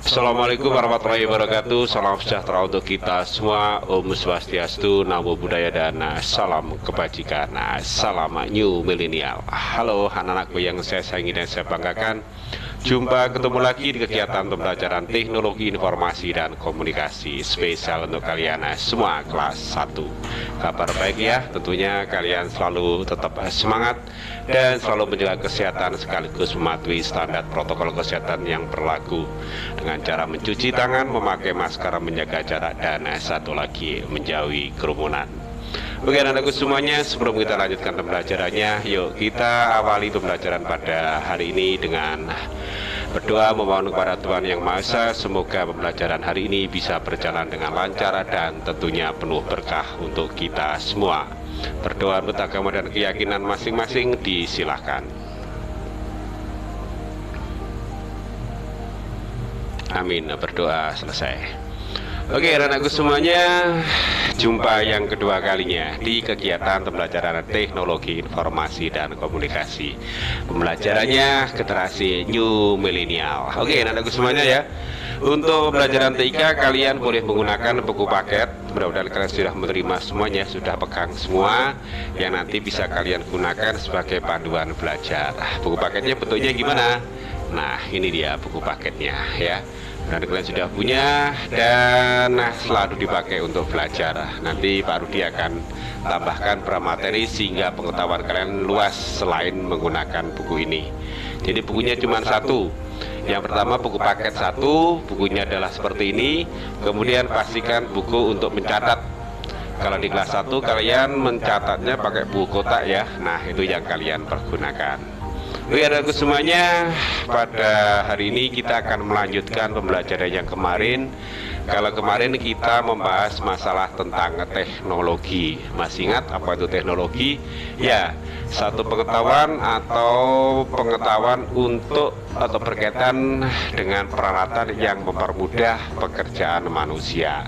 Assalamualaikum warahmatullahi wabarakatuh. Salam sejahtera untuk kita semua. Om Swastiastu, Namo Buddhaya, dan salam kebajikan. Salam New Millennial. Halo anak-anakku yang saya sayangi dan saya banggakan. Jumpa ketemu lagi di kegiatan pembelajaran teknologi informasi dan komunikasi spesial untuk kalian semua kelas 1. Kabar baik ya, tentunya kalian selalu tetap semangat dan selalu menjaga kesehatan sekaligus mematuhi standar protokol kesehatan yang berlaku dengan cara mencuci tangan, memakai masker, menjaga jarak, dan satu lagi menjauhi kerumunan. Oke anak-anakku semuanya, sebelum kita lanjutkan pembelajarannya, yuk kita awali pembelajaran pada hari ini dengan berdoa memohon kepada Tuhan Yang Maha Esa. Semoga pembelajaran hari ini bisa berjalan dengan lancar dan tentunya penuh berkah untuk kita semua. Berdoa menurut agama dan keyakinan masing-masing, disilahkan. Amin. Berdoa selesai. Oke anak-anakku semuanya, jumpa yang kedua kalinya di kegiatan pembelajaran teknologi informasi dan komunikasi. Pembelajarannya generasi New Millennial. Oke anak-anakku semuanya ya, untuk pembelajaran TIK kalian boleh menggunakan buku paket. Mudah-mudahan kalian sudah menerima semuanya, sudah pegang semua, yang nanti bisa kalian gunakan sebagai panduan belajar. Buku paketnya bentuknya gimana? Nah ini dia buku paketnya ya. Dan kalian sudah punya dan selalu dipakai untuk belajar. Nanti Pak Rudi akan tambahkan pramateri sehingga pengetahuan kalian luas selain menggunakan buku ini. Jadi bukunya cuma satu. Yang pertama buku paket 1, bukunya adalah seperti ini. Kemudian pastikan buku untuk mencatat. Kalau di kelas 1 kalian mencatatnya pakai buku kotak ya. Nah itu yang kalian pergunakan. Oke anak-anakku semuanya, pada hari ini kita akan melanjutkan pembelajaran yang kemarin. Kalau kemarin kita membahas masalah tentang teknologi. Masih ingat apa itu teknologi? Ya, satu pengetahuan atau pengetahuan untuk atau berkaitan dengan peralatan yang mempermudah pekerjaan manusia.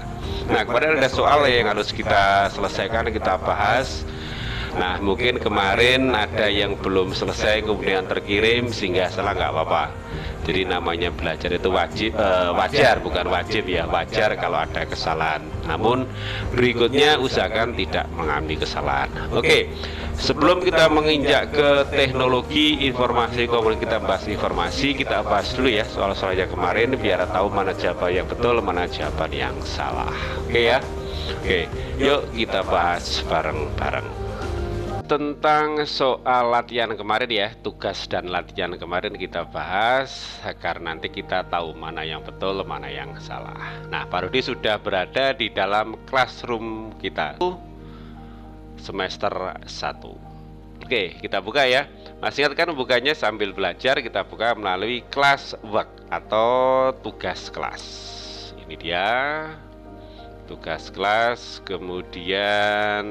Nah kemarin ada soal yang harus kita selesaikan, kita bahas. Nah mungkin kemarin ada yang belum selesai kemudian terkirim sehingga salah, nggak apa-apa. Jadi namanya belajar itu wajar, bukan wajib ya, wajar kalau ada kesalahan. Namun berikutnya usahakan tidak mengalami kesalahan. Oke, sebelum kita menginjak ke teknologi informasi komunikasi, kita bahas informasi, kita bahas dulu ya soal-soal yang kemarin biar tahu mana jawaban yang betul, mana jawaban yang salah. Oke ya. Oke, yuk kita bahas bareng-bareng tentang soal latihan kemarin ya, tugas dan latihan kemarin kita bahas agar nanti kita tahu mana yang betul, mana yang salah. Nah, Pak Rudi sudah berada di dalam classroom kita semester 1. Oke, kita buka ya. Masih ingat kan bukanya sambil belajar, kita buka melalui classwork atau tugas kelas. Ini dia tugas kelas, kemudian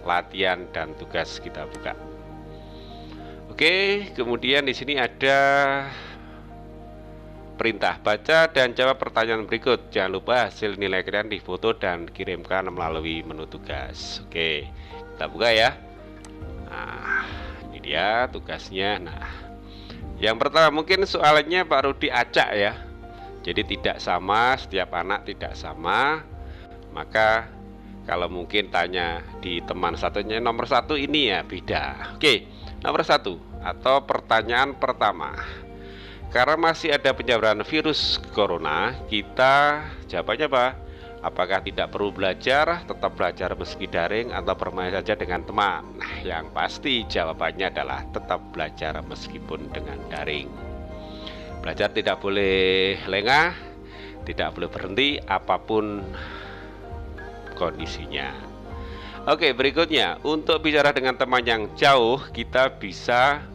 latihan dan tugas kita buka. Oke, kemudian di sini ada perintah baca dan jawab pertanyaan berikut. Jangan lupa hasil nilai kalian difoto dan kirimkan melalui menu tugas. Oke, kita buka ya. Nah, ini dia tugasnya. Nah, yang pertama mungkin soalnya Pak Rudi acak ya. Jadi tidak sama, setiap anak tidak sama. Maka kalau mungkin tanya di teman satunya nomor 1 ini ya beda. Oke, nomor 1 atau pertanyaan pertama. Karena masih ada penyebaran virus corona, kita jawabannya apa? Apakah tidak perlu belajar, tetap belajar meski daring, atau bermain saja dengan teman? Nah, yang pasti jawabannya adalah tetap belajar meskipun dengan daring. Belajar tidak boleh lengah, tidak boleh berhenti apapun kondisinya. Oke, berikutnya untuk bicara dengan teman yang jauh, kita bisa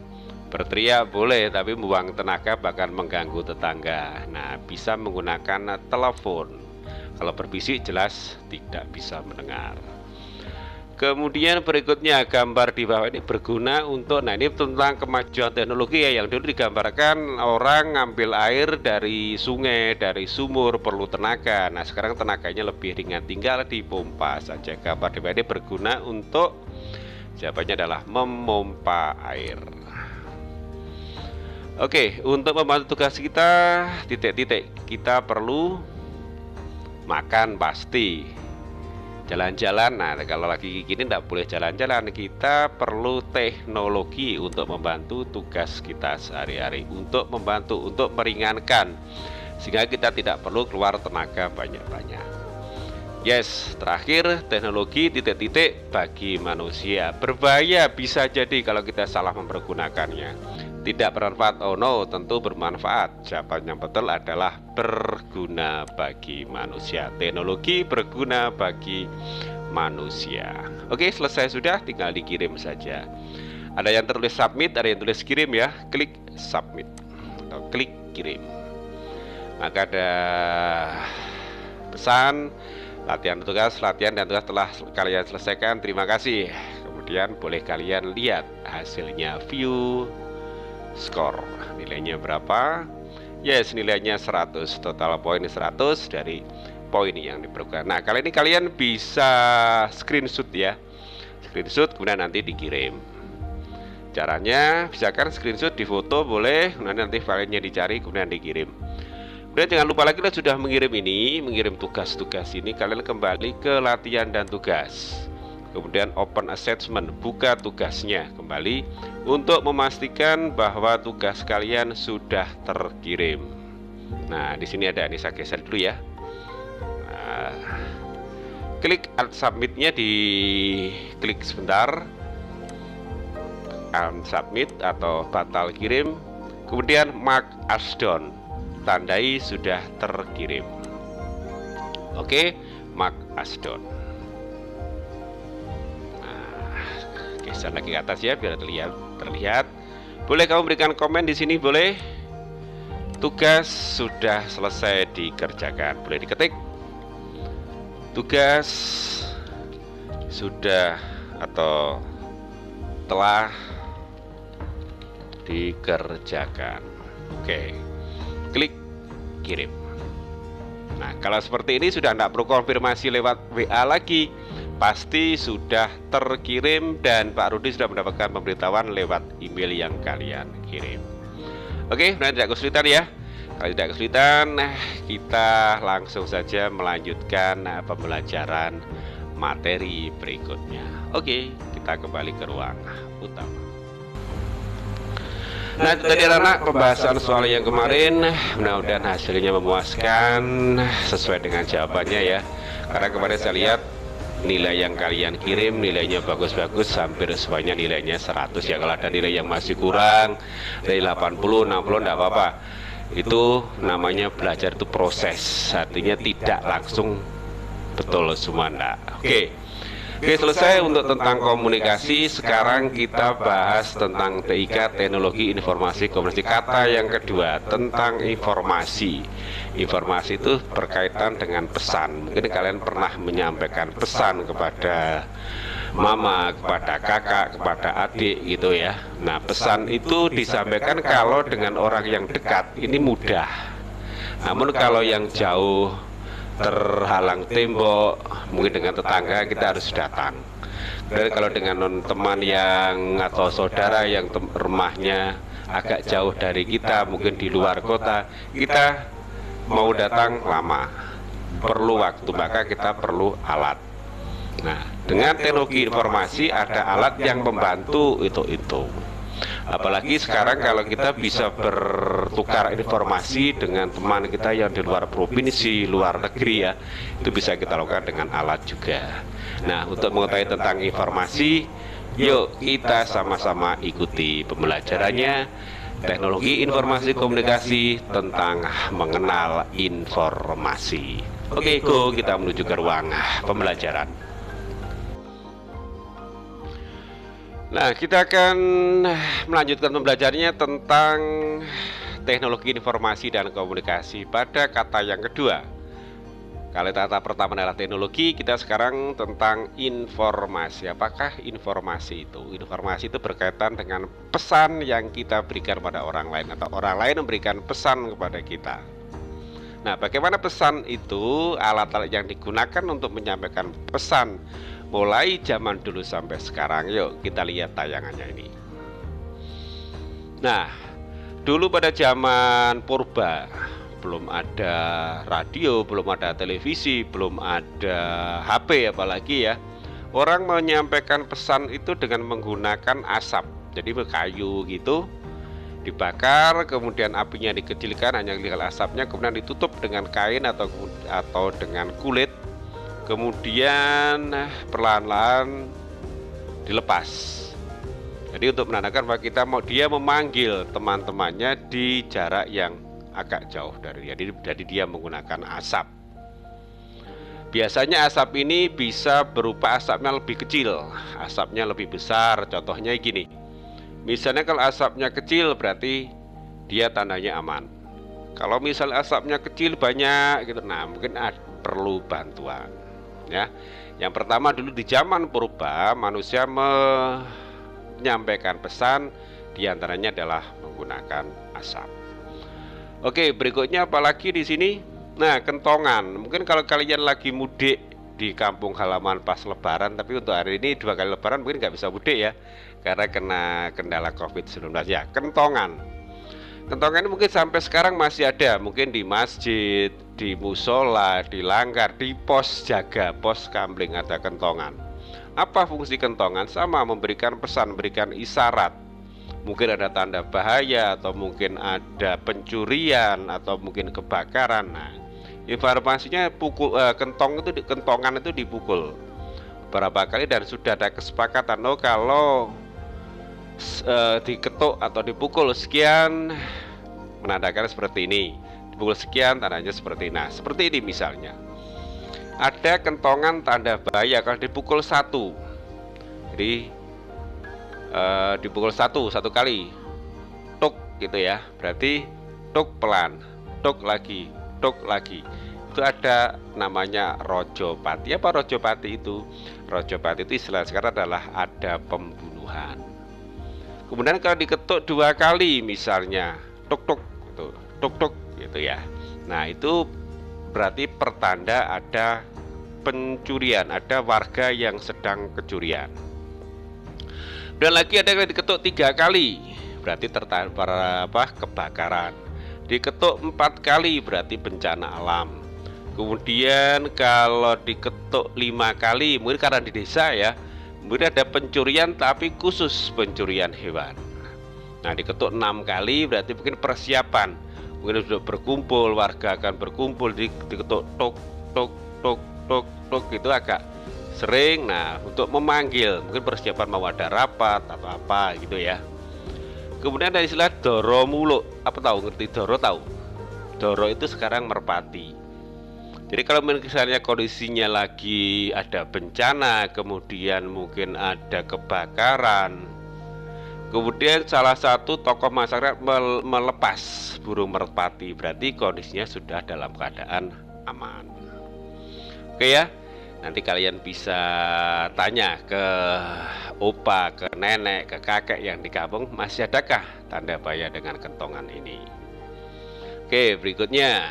berteriak boleh, tapi membuang tenaga bahkan mengganggu tetangga. Nah, bisa menggunakan telepon. Kalau berbisik jelas tidak bisa mendengar. Kemudian berikutnya gambar di bawah ini berguna untuk, nah ini tentang kemajuan teknologi ya, yang dulu digambarkan orang ngambil air dari sungai, dari sumur perlu tenaga. Nah sekarang tenaganya lebih ringan, tinggal dipompa saja. Gambar di bawah ini berguna untuk, jawabannya adalah memompa air. Oke, untuk membantu tugas kita, titik-titik, kita perlu makan pasti, jalan-jalan. Nah, kalau lagi gini tidak boleh jalan-jalan, kita perlu teknologi untuk membantu tugas kita sehari-hari, untuk membantu, untuk meringankan, sehingga kita tidak perlu keluar tenaga banyak-banyak. Yes, terakhir, teknologi titik-titik bagi manusia. Berbahaya bisa jadi kalau kita salah mempergunakannya. Tidak bermanfaat, oh no, tentu bermanfaat. Jawaban yang betul adalah berguna bagi manusia. Teknologi berguna bagi manusia. Oke, selesai sudah, tinggal dikirim saja. Ada yang tertulis submit, ada yang tulis kirim ya. Klik submit atau klik kirim. Maka ada pesan latihan dan tugas telah kalian selesaikan, terima kasih. Kemudian boleh kalian lihat hasilnya, view skor, nilainya berapa. Yes, nilainya 100, total poin 100 dari poin yang diperlukan. Nah, kali ini kalian bisa screenshot ya, screenshot kemudian nanti dikirim. Caranya, misalkan screenshot, difoto boleh, nanti filenya dicari kemudian dikirim. Kemudian jangan lupa lagi, kita sudah mengirim tugas-tugas ini, kalian kembali ke latihan dan tugas. Kemudian open assessment, buka tugasnya kembali untuk memastikan bahwa tugas kalian sudah terkirim. Nah, di sini ada, ini saya geser dulu ya. Nah, klik submitnya, di klik sebentar, unsubmit atau batal kirim. Kemudian mark as done, tandai sudah terkirim. Oke, mark as done. Nah, geser lagi ke atas ya biar terlihat. Boleh kamu berikan komen di sini, boleh. Tugas sudah selesai dikerjakan, boleh diketik. Tugas sudah atau telah dikerjakan. Oke. Klik kirim. Nah, kalau seperti ini sudah tidak perlu konfirmasi lewat WA lagi, pasti sudah terkirim dan Pak Rudi sudah mendapatkan pemberitahuan lewat email yang kalian kirim. Oke, nah tidak kesulitan ya. Kalau tidak kesulitan, kita langsung saja melanjutkan pembelajaran materi berikutnya. Oke, kita kembali ke ruang utama. Nah, itu tadi anak pembahasan soal yang kemarin. Mudah-mudahan hasilnya memuaskan sesuai dengan jawabannya ya. Karena kemarin saya lihat nilai yang kalian kirim nilainya bagus-bagus, hampir semuanya nilainya 100 ya. Kalau ada nilai yang masih kurang dari 80, 60 enggak apa-apa. Itu namanya belajar itu proses. Artinya tidak langsung betul semua enggak. Oke, selesai untuk tentang komunikasi. Sekarang kita bahas tentang TIK, teknologi informasi komunikasi. Kata yang kedua tentang informasi. Informasi itu berkaitan dengan pesan. Mungkin kalian pernah menyampaikan pesan kepada mama, kepada kakak, kepada adik gitu ya. Nah, pesan itu disampaikan kalau dengan orang yang dekat ini mudah. Namun kalau yang jauh, terhalang tembok, mungkin dengan tetangga, kita harus datang. Dan kalau dengan teman yang atau saudara yang rumahnya agak jauh dari kita, mungkin di luar kota, kita mau datang lama, perlu waktu, maka kita perlu alat. Nah, dengan teknologi informasi ada alat yang membantu itu. Apalagi sekarang kalau kita bisa bertukar informasi dengan teman kita yang di luar provinsi, luar negeri ya, itu bisa kita lakukan dengan alat juga. Nah, untuk mengetahui tentang informasi, yuk kita sama-sama ikuti pembelajarannya. Teknologi informasi komunikasi tentang mengenal informasi. Oke, go, kita menuju ke ruang pembelajaran. Nah, kita akan melanjutkan pembelajarannya tentang teknologi informasi dan komunikasi pada kata yang kedua. Kalau kata pertama adalah teknologi, kita sekarang tentang informasi. Apakah informasi itu? Informasi itu berkaitan dengan pesan yang kita berikan pada orang lain atau orang lain memberikan pesan kepada kita. Nah, bagaimana pesan itu? Alat-alat yang digunakan untuk menyampaikan pesan mulai zaman dulu sampai sekarang. Yuk kita lihat tayangannya ini. Nah, Dulu pada zaman purba, belum ada radio, belum ada televisi, belum ada HP apalagi ya. Orang menyampaikan pesan itu dengan menggunakan asap. Jadi kayu gitu dibakar, kemudian apinya dikecilkan, hanya kelihatan asapnya, kemudian ditutup dengan kain atau dengan kulit, kemudian perlahan-lahan dilepas. Jadi untuk menandakan bahwa dia memanggil teman-temannya di jarak yang agak jauh dari dia. Jadi dia menggunakan asap. Biasanya asap ini bisa berupa asapnya lebih kecil, asapnya lebih besar. Contohnya gini, misalnya kalau asapnya kecil berarti dia tandanya aman. Kalau misalnya asapnya kecil banyak gitu, nah mungkin perlu bantuan ya. Yang pertama, dulu di zaman purba manusia menyampaikan pesan diantaranya adalah menggunakan asap. Oke, berikutnya apalagi di sini? Nah, kentongan. Mungkin kalau kalian lagi mudik di kampung halaman pas lebaran, tapi untuk hari ini 2 kali lebaran mungkin nggak bisa mudik ya, karena kena kendala COVID-19 ya. Kentongan ini mungkin sampai sekarang masih ada, mungkin di masjid, di musola, di langgar, di pos jaga, pos kamling ada kentongan. Apa fungsi kentongan? Sama, memberikan pesan, memberikan isyarat. Mungkin ada tanda bahaya, atau mungkin ada pencurian, atau mungkin kebakaran. Nah, informasinya kentongan itu dipukul beberapa kali dan sudah ada kesepakatan, kalau diketuk atau dipukul sekian menandakan seperti ini, dipukul sekian tandanya seperti ini. Nah, seperti ini misalnya ada kentongan tanda bahaya kalau dipukul 1. Jadi dipukul satu kali, tuk gitu ya, berarti tuk pelan, tuk lagi. Itu ada namanya rojopati. Apa rojopati itu? Rojopati itu istilah sekarang adalah ada pembunuhan. Kemudian kalau diketuk 2 kali misalnya, tuk gitu ya. Nah, itu berarti pertanda ada pencurian, ada warga yang sedang kecurian. Dan lagi ada yang diketuk 3 kali, berarti kebakaran. Diketuk 4 kali berarti bencana alam. Kemudian kalau diketuk 5 kali, mungkin karena di desa ya, mungkin ada pencurian tapi khusus pencurian hewan. Nah, diketuk 6 kali berarti mungkin persiapan, mungkin sudah berkumpul, warga akan berkumpul, diketuk tok itu agak sering. Nah, untuk memanggil, mungkin persiapan mau ada rapat atau apa gitu ya. Kemudian ada istilah doro muluk. Apa tahu, ngerti doro tahu? Doro itu sekarang merpati. Jadi kalau misalnya kondisinya lagi ada bencana, kemudian mungkin ada kebakaran, kemudian salah satu tokoh masyarakat melepas burung merpati, berarti kondisinya sudah dalam keadaan aman. Oke ya. Nanti kalian bisa tanya ke opa, ke nenek, ke kakek yang di kampung, masih adakah tanda bahaya dengan kentongan ini. Oke, berikutnya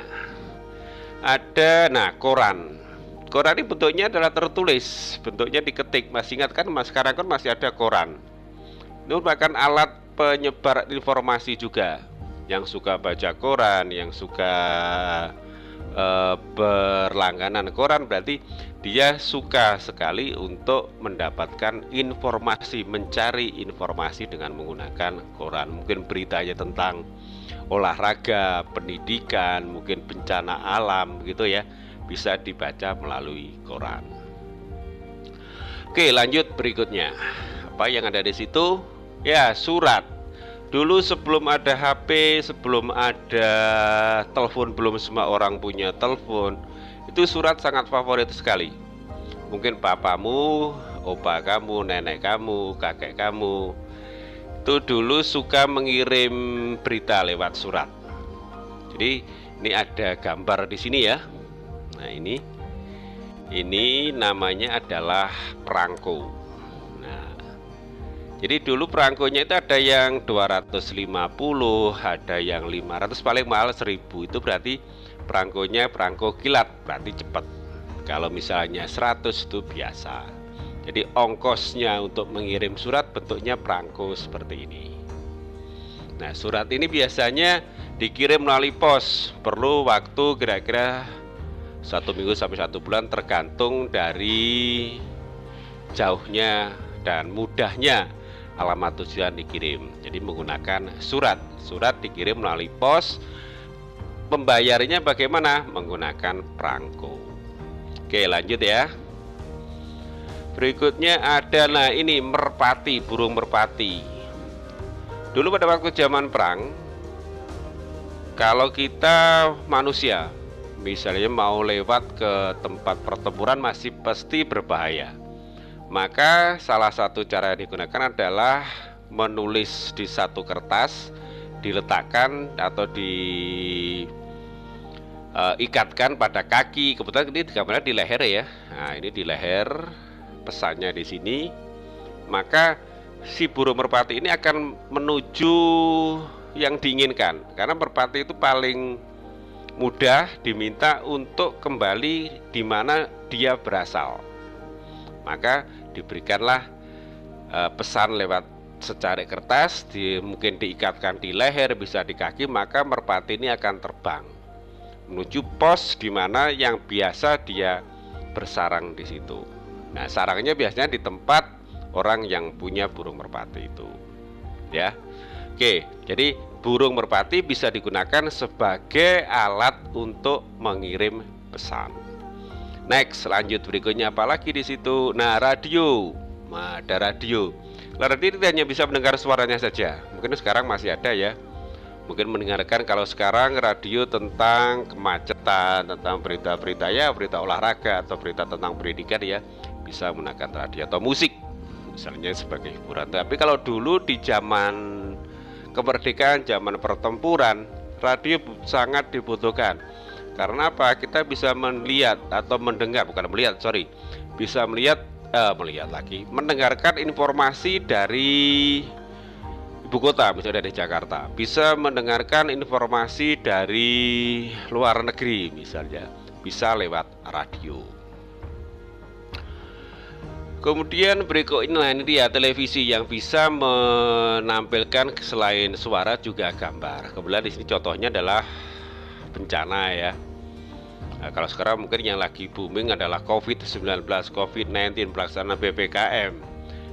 ada koran. Koran ini bentuknya adalah tertulis, bentuknya diketik. Masih ingat kan, sekarang kan masih ada koran. Ini merupakan alat penyebar informasi juga. Yang suka baca koran, yang suka berlangganan koran, berarti dia suka sekali untuk mendapatkan informasi, mencari informasi dengan menggunakan koran. Mungkin beritanya tentang olahraga, pendidikan, mungkin bencana alam gitu ya, bisa dibaca melalui koran. Oke, lanjut berikutnya. Apa yang ada di situ? Ya, surat. Dulu sebelum ada HP, sebelum ada telepon, belum semua orang punya telepon, itu surat sangat favorit sekali. Mungkin papamu, opa kamu, nenek kamu, kakek kamu itu dulu suka mengirim berita lewat surat. Jadi ini ada gambar di sini ya. Nah, ini namanya adalah perangko. Jadi dulu perangkonya itu ada yang 250, ada yang 500, paling mahal 1000. Itu berarti perangko kilat, berarti cepat. Kalau misalnya 100 itu biasa. Jadi ongkosnya untuk mengirim surat bentuknya perangko seperti ini. Nah, surat ini biasanya dikirim melalui pos, perlu waktu kira-kira 1 minggu sampai 1 bulan tergantung dari jauhnya dan mudahnya alamat tujuan dikirim. Jadi menggunakan surat dikirim melalui pos. Pembayarannya bagaimana? Menggunakan perangko. Oke, lanjut ya. Berikutnya adalah ini merpati, burung merpati. Dulu pada waktu zaman perang, kalau kita manusia misalnya mau lewat ke tempat pertempuran masih pasti berbahaya. Maka salah satu cara yang digunakan adalah menulis di satu kertas, diletakkan atau diikatkan pada kaki. Kebetulan ini gambarnya di leher ya. Nah, ini di leher, pesannya di sini. Maka si burung merpati ini akan menuju yang diinginkan, karena merpati itu paling mudah diminta untuk kembali di mana dia berasal. Maka diberikanlah pesan lewat secari kertas, mungkin diikatkan di leher, bisa di kaki, maka merpati ini akan terbang menuju pos di mana yang biasa dia bersarang di situ. Nah, sarangnya biasanya di tempat orang yang punya burung merpati itu, ya. Oke, jadi burung merpati bisa digunakan sebagai alat untuk mengirim pesan. Next, lanjut berikutnya apalagi di situ? Nah, radio. Nah, ada radio. Radio itu hanya bisa mendengar suaranya saja. Mungkin sekarang masih ada ya. Mungkin mendengarkan kalau sekarang radio tentang kemacetan, tentang berita-berita ya, berita olahraga atau berita tentang pendidikan ya, bisa menggunakan radio atau musik misalnya sebagai hiburan. Tapi kalau dulu di zaman kemerdekaan, zaman pertempuran, radio sangat dibutuhkan. Karena apa? Kita bisa melihat atau mendengar, bukan melihat, sorry, bisa mendengarkan informasi dari ibu kota, misalnya dari Jakarta, bisa mendengarkan informasi dari luar negeri misalnya, bisa lewat radio. Kemudian berikutnya ini dia televisi yang bisa menampilkan selain suara juga gambar. Kemudian di sini contohnya adalah bencana ya. Nah, kalau sekarang mungkin yang lagi booming adalah COVID-19, COVID-19 pelaksanaan PPKM.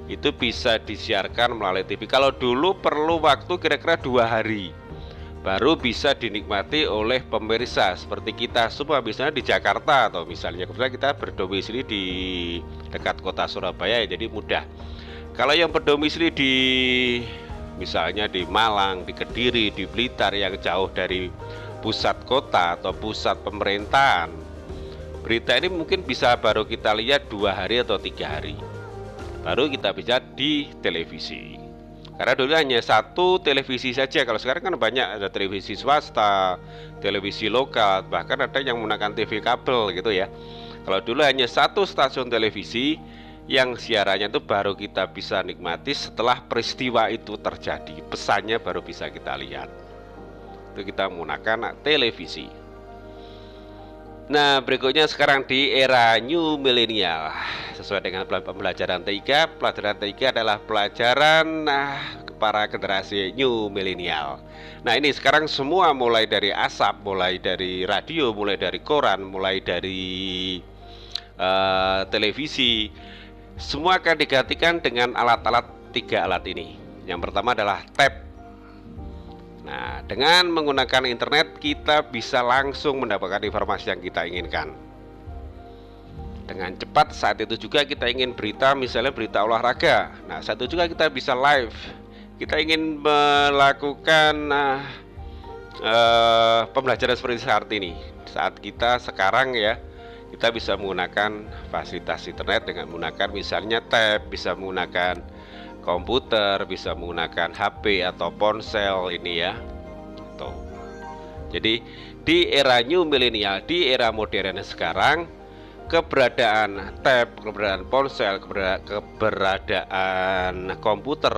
Itu bisa disiarkan melalui TV. Kalau dulu perlu waktu kira-kira 2 hari baru bisa dinikmati oleh pemirsa seperti kita semua, misalnya di Jakarta atau misalnya kebetulan kita berdomisili di dekat kota Surabaya ya, jadi mudah. Kalau yang berdomisili di misalnya di Malang, di Kediri, di Blitar yang jauh dari pusat kota atau pusat pemerintahan, berita ini mungkin bisa baru kita lihat 2 hari atau 3 hari baru kita bisa di televisi. Karena dulu hanya satu televisi saja. Kalau sekarang kan banyak, ada televisi swasta, televisi lokal, bahkan ada yang menggunakan TV kabel gitu ya. Kalau dulu hanya satu stasiun televisi yang siarannya itu baru kita bisa nikmati setelah peristiwa itu terjadi. Pesannya baru bisa kita lihat. Itu kita menggunakan televisi. Nah, berikutnya sekarang di era new millennial. Sesuai dengan pembelajaran T3, pelajaran T3 adalah pelajaran para generasi new millennial. Nah, ini sekarang semua mulai dari asap, mulai dari radio, mulai dari koran, mulai dari televisi, semua akan digantikan dengan alat-alat 3 alat ini. Yang pertama adalah tab. Nah, dengan menggunakan internet kita bisa langsung mendapatkan informasi yang kita inginkan dengan cepat. Saat itu juga kita ingin berita, misalnya berita olahraga. Nah, saat itu juga kita bisa live. Kita ingin melakukan pembelajaran seperti saat ini. Saat kita sekarang ya, kita bisa menggunakan fasilitas internet dengan menggunakan misalnya tab, bisa menggunakan komputer, bisa menggunakan HP atau ponsel ini ya. Tuh. Jadi di era new millennial, di era modern sekarang, keberadaan tab, keberadaan ponsel, keberadaan komputer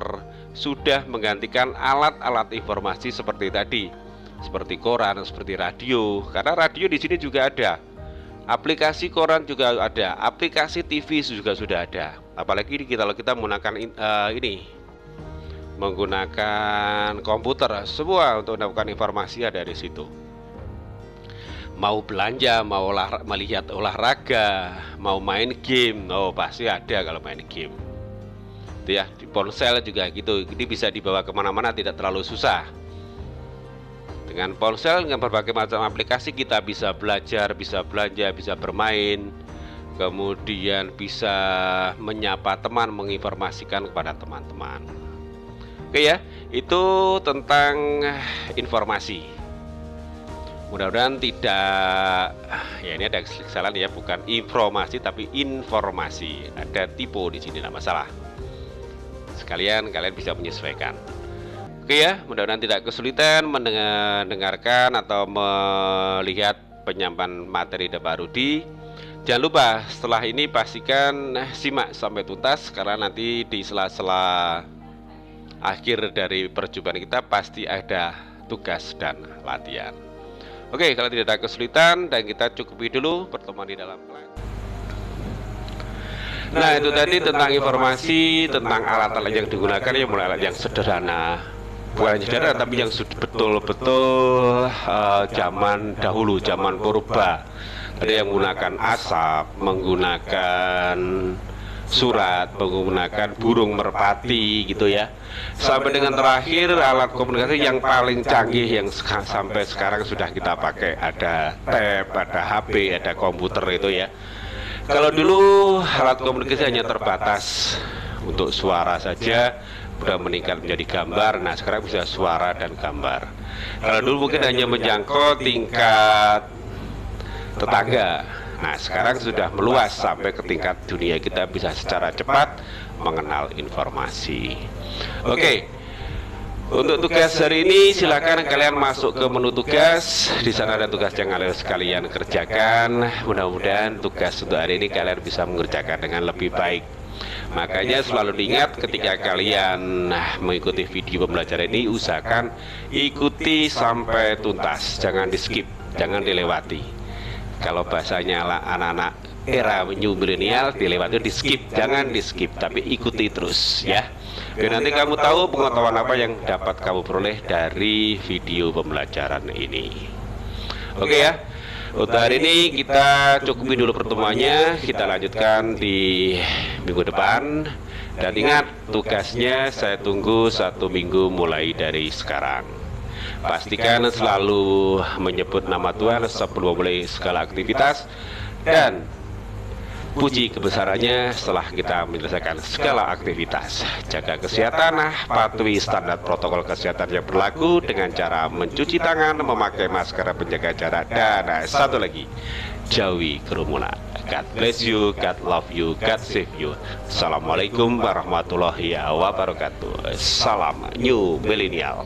sudah menggantikan alat-alat informasi seperti tadi, seperti koran, seperti radio. Karena radio di sini juga ada, aplikasi koran juga ada, aplikasi TV juga sudah ada. Apalagi kalau kita menggunakan menggunakan komputer, semua untuk mendapatkan informasi ada di situ. Mau belanja, mau melihat olahraga, mau main game, oh pasti ada kalau main game. Itu ya, di ponsel juga gitu. Ini bisa dibawa kemana-mana, tidak terlalu susah. Dengan ponsel, dengan berbagai macam aplikasi kita bisa belajar, bisa belanja, bisa bermain, kemudian bisa menyapa teman, menginformasikan kepada teman-teman. Oke ya, itu tentang informasi. Mudah-mudahan tidak, ya ini ada kesalahan ya, bukan informasi tapi informasi. Ada typo di sini, tidak masalah. Sekalian kalian bisa menyesuaikan. Oke ya, mudah-mudahan tidak kesulitan mendengarkan atau melihat penyampaian materi baru di. Jangan lupa setelah ini pastikan simak sampai tuntas, karena nanti di sela-sela akhir dari perjumpaan kita pasti ada tugas dan latihan. Oke, kalau tidak ada kesulitan dan kita cukupi dulu pertemuan di dalam kelas. Nah, itu tadi tentang informasi, tentang alat-alat yang digunakan, ya mulai alat yang sederhana, bukan sederhana tapi yang sudah betul-betul zaman dahulu, zaman purba. Ada yang menggunakan asap, menggunakan surat, menggunakan burung merpati gitu ya, sampai dengan terakhir alat komunikasi yang paling canggih yang sampai sekarang sudah kita pakai, ada tab, ada HP, ada komputer itu ya. Kalau dulu alat komunikasi hanya terbatas untuk suara saja, sudah meningkat menjadi gambar. Nah sekarang bisa suara dan gambar. Kalau dulu mungkin hanya menjangkau tingkat tetangga, nah sekarang sudah meluas sampai ke tingkat dunia. Kita bisa secara cepat mengenal informasi. Oke, untuk tugas hari ini silakan kalian masuk ke menu tugas. Di sana ada tugas yang kalian kerjakan. Mudah-mudahan tugas untuk hari ini kalian bisa mengerjakan dengan lebih baik. Makanya selalu diingat ketika kalian mengikuti video pembelajaran ini, usahakan ikuti sampai tuntas, jangan di skip, jangan dilewati. Kalau bahasanya anak-anak era new milenial, dilewati, di skip, jangan di skip, tapi ikuti terus ya. Biar nanti kamu tahu pengetahuan apa yang dapat kamu peroleh dari video pembelajaran ini. Oke ya, untuk hari ini kita cukupi dulu pertemuannya, kita lanjutkan di minggu depan. Dan ingat, tugasnya saya tunggu 1 minggu mulai dari sekarang. Pastikan selalu menyebut nama Tuhan sebelum memulai segala aktivitas, dan puji kebesarannya setelah kita menyelesaikan segala aktivitas. Jaga kesehatan, patuhi standar protokol kesehatan yang berlaku dengan cara mencuci tangan, memakai masker, menjaga jarak, dan satu lagi, jauhi kerumunan. God bless you, God love you, God save you. Assalamualaikum warahmatullahi wabarakatuh. Salam New Millennial.